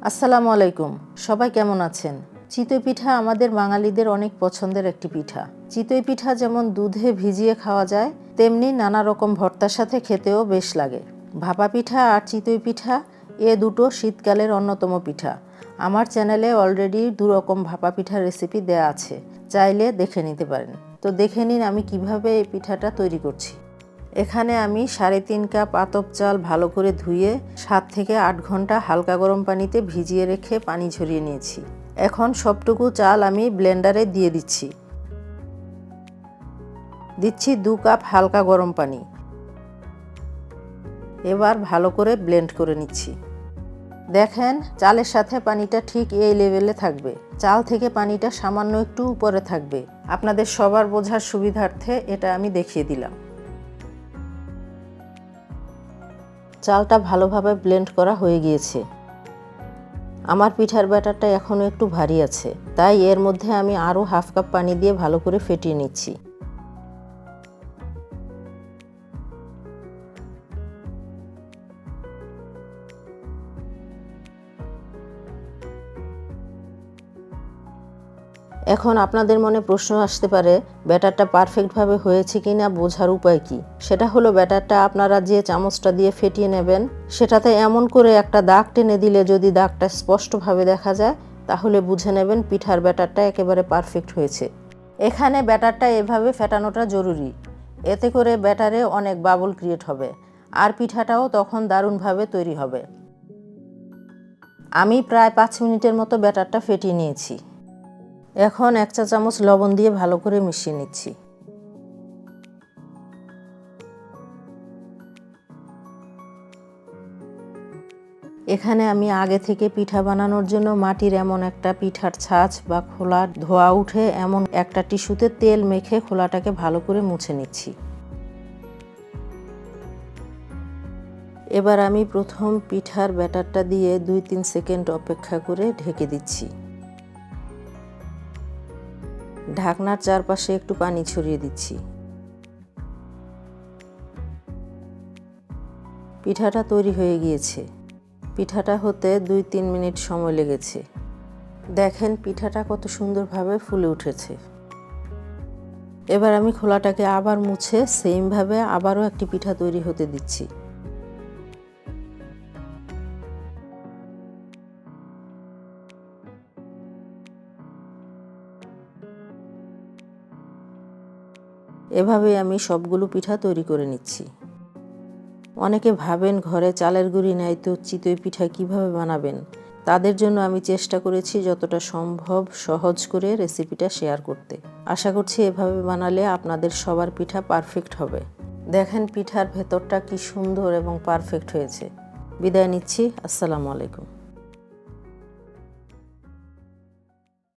আসসালামু আলাইকুম। সবাই কেমন আছেন? চিতই পিঠা আমাদের বাঙালিদের অনেক পছন্দের একটি পিঠা। চিতই পিঠা যেমন দুধে ভিজিয়ে খাওয়া যায়, তেমনি নানা রকম ভর্তার সাথে খেতেও বেশ লাগে। ভাপা পিঠা আর চিতই পিঠা এ দুটো শীতকালের অন্যতম পিঠা। আমার চ্যানেলে অলরেডি 2 রকম ভাপা পিঠার রেসিপি দেয়া আছে, চাইলে দেখে নিতে পারেন। তো দেখে নিন আমি কিভাবে এই পিঠাটা তৈরি করছি। এখানে আমি 3.5 কাপ আতপ চাল ভালো করে ধুয়ে 7 থেকে 8 ঘন্টা হালকা গরম পানিতে ভিজিয়ে রেখে পানি ঝরিয়ে নিয়েছি। এখন সবটুকু চাল আমি ব্লেন্ডারে দিয়ে দিচ্ছি। 2 কাপ হালকা গরম পানি। এবার ভালো করে ব্লেন্ড করে নিচ্ছি। দেখেন চালের সাথে পানিটা ঠিক এই লেভেলে থাকবে। চাল থেকে পানিটা সামান্য একটু উপরে থাকবে। আপনাদের সবার বোঝার সুবিধার্থে এটা আমি দেখিয়ে দিলাম। চালটা ভালোভাবে ব্লেন্ড করা হয়ে গিয়েছে। আমার পিঠার ব্যাটারটা এখনও একটু ভারী আছে, তাই এর মধ্যে আমি আরও হাফ কাপ পানি দিয়ে ভালো করে ফেটিয়ে নিচ্ছি। এখন আপনাদের মনে প্রশ্ন আসতে পারে, ব্যাটারটা পারফেক্টভাবে হয়েছে কিনা বোঝার উপায় কি? সেটা হলো ব্যাটারটা আপনারা যে চামচটা দিয়ে ফেটিয়ে নেবেন, সেটাতে এমন করে একটা দাগ টেনে দিলে যদি দাগটা স্পষ্টভাবে দেখা যায়, তাহলে বুঝে নেবেন পিঠার ব্যাটারটা একেবারে পারফেক্ট হয়েছে। এখানে ব্যাটারটা এভাবে ফেটানোটা জরুরি। এতে করে ব্যাটারে অনেক বাবল ক্রিয়েট হবে, আর পিঠাটাও তখন দারুণভাবে তৈরি হবে। আমি প্রায় 5 মিনিটের মতো ব্যাটারটা ফেটিয়ে নিয়েছি। এখন 1 চা চামচ লবণ দিয়ে ভালো করে মিশিয়ে নিচ্ছি। এখানে আমি আগে থেকে পিঠা বানানোর জন্য মাটির এমন একটা পিঠার ছাঁচ বা খোলা ধোয়া উঠে এমন একটা টিস্যুতে তেল মেখে খোলাটাকে ভালো করে মুছে নিচ্ছি। এবার আমি প্রথম পিঠার ব্যাটারটা দিয়ে 2-3 সেকেন্ড অপেক্ষা করে ঢেকে দিচ্ছি। ঢাকনার চারপাশে একটু পানি ছড়িয়ে দিচ্ছি। পিঠাটা তৈরি হয়ে গিয়েছে। পিঠাটা হতে 2-3 মিনিট সময় লেগেছে। দেখেন পিঠাটা কত সুন্দরভাবে ফুলে উঠেছে। এবার আমি খোলাটাকে আবার মুছে সেমভাবে আবারও একটি পিঠা তৈরি হতে দিচ্ছি। এভাবে আমি সবগুলো পিঠা তৈরি করে নিচ্ছি। অনেকে ভাবেন ঘরে চালের গুঁড়ি নাই তো চিতই পিঠা কিভাবে বানাবেন। তাদের জন্য আমি চেষ্টা করেছি যতটা সম্ভব সহজ করে রেসিপিটা শেয়ার করতে। আশা করছি এভাবে বানালে আপনাদের সবার পিঠা পারফেক্ট হবে। দেখেন পিঠার ভেতরটা কি সুন্দর এবং পারফেক্ট হয়েছে। বিদায় নিচ্ছি। আসসালামু আলাইকুম।